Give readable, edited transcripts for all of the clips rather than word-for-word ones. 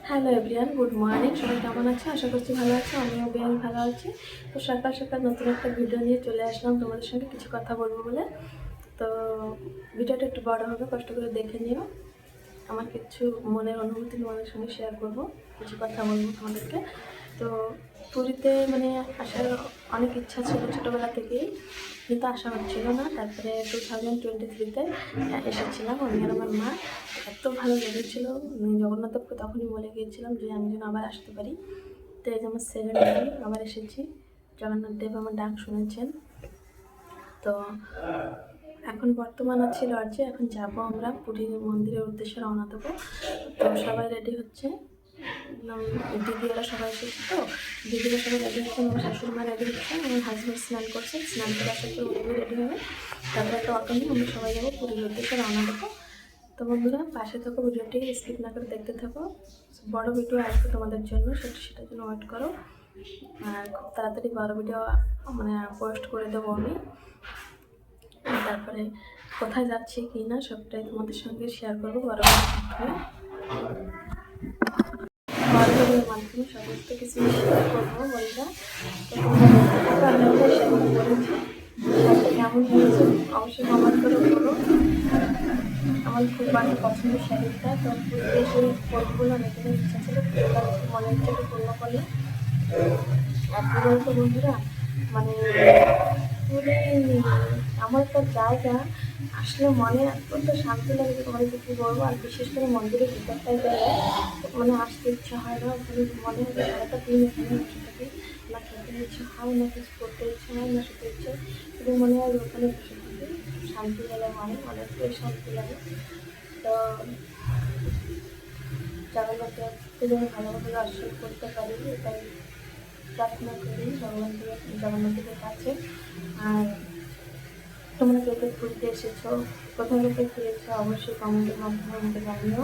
Hello everyone, good morning. সবাই কেমন আছে? আশা করছি ভালো আছে। আমিও বেশ ভালো আছি। তো সকাল সকাল নতুন একটা ভিডিও নিয়ে চলে আসলাম তোমাদের সঙ্গে কিছু কথা বলবো বলে। তো ভিডিওটা একটু বড় হবে, কষ্ট করে দেখে নিও। আমার কিছু মনের অনুভূতি তোমাদের সঙ্গে শেয়ার করব, কিছু কথা বলবো তোমাদেরকে। তো পুরীতে আসার অনেক ইচ্ছা ছিল ছোটোবেলা থেকেই, কিন্তু আসা হচ্ছিল না। তারপরে 2023-তে এসেছিলাম আমি আর আমার মা। এত ভালো লেগেছিলো, জগন্নাথকে তখনই বলে গিয়েছিলাম যে আমি যেন আবার আসতে পারি। তো এই যে আমার সেকেন্ড টাইম আবার এসেছি। জগন্নাথ দেব আমার ডাক শুনেছেন। তো এখন বর্তমান আছি লজে। এখন যাব আমরা পুরীর মন্দিরের উদ্দেশ্যে রওনা দেবো। তো সবাই রেডি হচ্ছে, দিদিরা সবাই এসেছে। তো দিদিরা সবাই রেডি হচ্ছে, আমার শাশুড়ি মা রেডি হচ্ছে, আমার হাজব্যান্ড স্নান করছে, স্নান করে আসার পর উনি রেডি হবে। তারপরে একটা অটো নিয়ে আমরা সবাই যাবো পুরীর উদ্দেশ্যে রওনা দেবো। তো বন্ধুরা পাশে থাকো, ভিডিওটি স্কিপ না করে দেখতে থাকো। বড় ভিডিও আসবে তোমাদের জন্য, সেটার জন্য ওয়েট করো। আর খুব তাড়াতাড়ি বড় ভিডিও পোস্ট করে দেবো আমি। তারপরে কোথায় যাচ্ছি কি না সবটাই তোমাদের সঙ্গে শেয়ার করবো বড় ভিডিওর মাধ্যমে সমস্ত কিছু শেয়ার করবো বন্ধুরা। তো আমি সেগুলো বলেছি, কেমন হয়েছে অবশ্যই কমেন্ট করে বলো। আমার খুব পছন্দের শাড়িটা, তো পুরীতে এসে পরগুলো অনেকের ইচ্ছা ছিল, মনে হচ্ছে একটু পূর্ণ করলে। আর কি বলতো বন্ধুরা, মানে পুরী এমন একটা জায়গা, আসলে মনে এত শান্তি লাগে যে তোমাদেরকে কী বলবো। আর বিশেষ করে মন্দিরের ভিতরটায় গেলে আসতে ইচ্ছা হয় না। ওখানে মনে হয় যে সারাটা দিন এখানে বসে থাকি, না খেতে ইচ্ছে হয়, না কিছু করতে ইচ্ছে হয়, না শুতে ইচ্ছে, শুধু মনে হয় ওখানে বসে থাকি। শান্তি লাগে, অনেকটাই শান্তি লাগে। তো জগন্নাথকে যেন ভালোভাবে দর্শন করতে পারি, এটাই প্রার্থনা করি জগন্নাথের কাছে। আর তোমরা কে কে ঘুরতে এসেছো, কোথায় কোথায় ঘুরেছো অবশ্যই কমেন্টের মাধ্যমে আমাকে জানিও।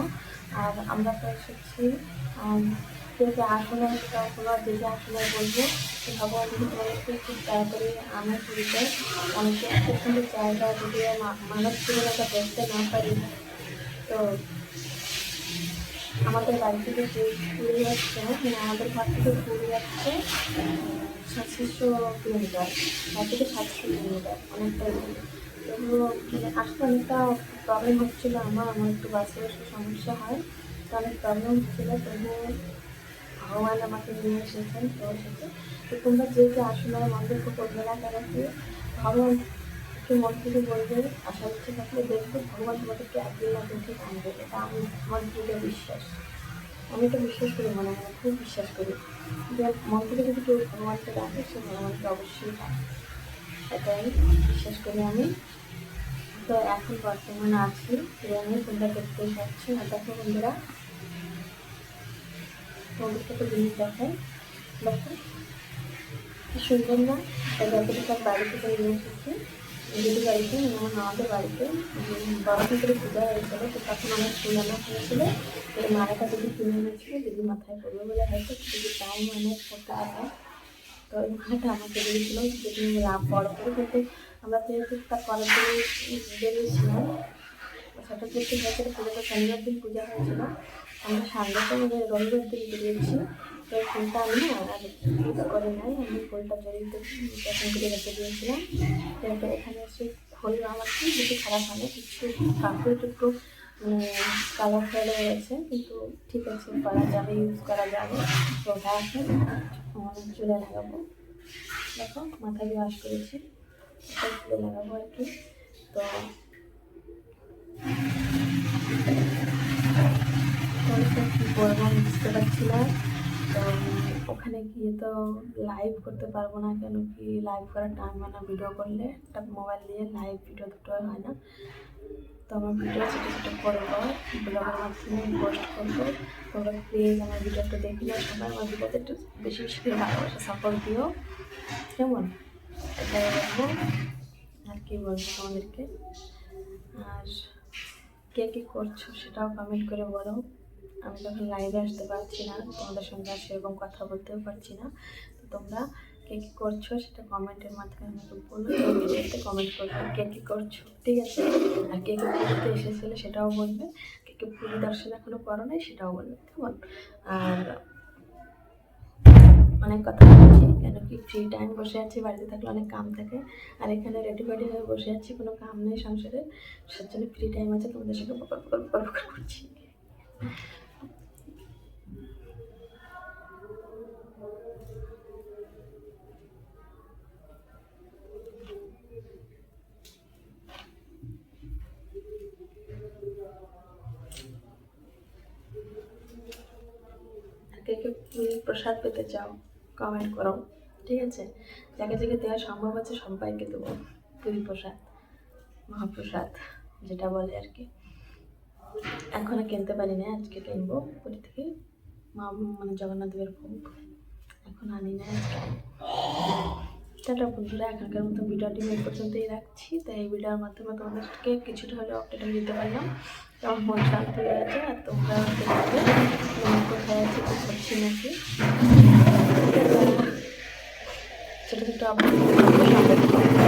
আর আমরা তো এসেছি কে কে আসনে, সেটাগুলো দেখে আসনে বলবো। ভগবান যদি তোমাদেরকে খুব তাড়াতাড়ি আমার পুরীতে অনেকে এত সুন্দর জায়গা, যদি মানব জীবনটা দেখতে না পারি। তো আমাদের বাড়ি থেকে যে পুরী যাচ্ছে, আমাদের ঘর থেকে পুরী যাচ্ছে 700 কিলোমিটার, 5 থেকে 700 কিলোমিটার, অনেকটাই দূর। তবুও আসতে অনেকটা প্রবলেম হচ্ছিলো, আমার একটু বাসে বসে সমস্যা হয়, তো অনেক প্রবলেম হচ্ছিলো। তবুও ভগবান আমাকে নিয়ে এসেছেন, তো এসেছে। তো তোমরা যে আসলে মন্দিরকে করবে না কেন, কি ভগবান একটু মন থেকে বলবে, আশা ইচ্ছে থাকলে দেখবে ভগবান তোমাদেরকে একদিন না একদিন ঠিক আনবে। এটা আমার দৃঢ় বিশ্বাস। আমি এটা বিশ্বাস করি, খুব বিশ্বাস করি যে মন থেকে যদি কেউ ভগবানকে ডাকে, সে ভগবানকে অবশ্যই ডাকে। এটাই বিশ্বাস করি আমি। তো এখন বর্তমানে আছি ট্রেনে, তোমরা দেখতেই পাচ্ছ। আর দেখো বন্ধুরা, তোমাদেরকে একটা জিনিস দেখাই, দেখো কি সুন্দর না। যতটুকু তার বাড়ি থেকে নিয়ে এসেছি, দিদি বাড়িতে, আমাদের বাড়িতে বড় করে পূজা হয়েছিল। তো তখন অনেক ফুল আনা হয়েছিল, এই মালাটা দিদি কিনে এনেছিল, দিদি মাথায় পড়বে বলে হয়তো দিদি টাইম ম্যানেজ করতে পারে। তো এই মালাটা আমাকে দিয়েছিল যদি বড় করে, কিন্তু আমরা যেহেতু তার পরের দিন বেরিয়েছিলাম, সেটা করতে হয়েছিল পুজোটা শনিবার দিন পূজা হয়েছিল, আমরা সানডেতে রবিবার দিন বেরিয়েছি। তো ফুলটা আমি আর ইউজ করে নাই, আমি ফুলটা জড়িয়ে যখন করে রেখে দিয়েছিলাম। তো এখানে এসে ফুল আমার কি বেশি খারাপ হয় না, কিছু কাপড় একটু কালার ফেলে রয়েছে, কিন্তু ঠিক আছে, করা যাবে, ইউজ করা যাবে। তো ওটা আছে চুলে লাগাবো। দেখো মাথায় ওয়াশ করেছি, ওটা চুলে লাগাবো আর কি। তো কী করবো আমি বুঝতে পারছি না। তো ওখানে গিয়ে তো লাইভ করতে পারবো না, কেন কি লাইভ করার টাইম হয় না। ভিডিও করলে একটা মোবাইল দিয়ে লাইভ ভিডিও দুটোই হয় না। তো আমার ভিডিও ছোটো ছোটো করবো, ব্লগের মাধ্যমে পোস্ট করবো। তোমরা প্লিজ আমার ভিডিওটা দেখলে সবাই আমার ভিডিওতে একটু বেশি বেশি করে ভালোবাসা সাপোর্ট দিও, কেমন? এটাই বলবো, আর কি বলবো তোমাদেরকে। আর কে কী করছো সেটাও কমেন্ট করে বলো। আমি যখন লাইভে আসতে পারছি না, তোমাদের সঙ্গে আর সেরকম কথা বলতেও পারছি না, তো তোমরা কে কী করছো সেটা কমেন্টের মাধ্যমে আমাকে বলো। ভিডিওতে কমেন্ট করবে কে কী করছো, ঠিক আছে? আর কে কী পুজোতে এসেছিলে সেটাও বলবে, কে কী কে পুরী দর্শন এখনো করো নাই সেটাও বলবে, কেমন? আর অনেক কথা বলছি, কেন কি ফ্রি টাইম বসে আছি, বাড়িতে থাকলে অনেক কাম থাকে, আর এখানে রেডি ফেডি হয়ে বসে আছি, কোনো কাম নেই সংসারে, সের জন্য ফ্রি টাইম আছে তোমাদের সঙ্গে বকর বকর বকর বকর করছি। কে কে পুরীর প্রসাদ পেতে চাও কমেন্ট করো, ঠিক আছে? যাকে যাকে দেওয়া সম্ভব আছে সবাইকে দেবো পুরী প্রসাদ, মহাপ্রসাদ যেটা বলে আর কি। এখনো কিনতে পারি না, আজকে কিনবো পুরী থেকে মানে জগন্নাথ দেবের ভোগ, এখন আনি না, আজকে টাটা বন্ধুরা, এখনকার মতো ভিডিওটি এই পর্যন্তই রাখছি। তাই এই ভিডিওর মাধ্যমে তোমাদেরকে কিছুটা হলেও আপডেট দিতে পারলাম, আমার মন শান্তি হয়ে আছে। আর তোমরা দেখবে কোথায় আছে, কি করছি নাকি ছোটো ছোটো আপডেট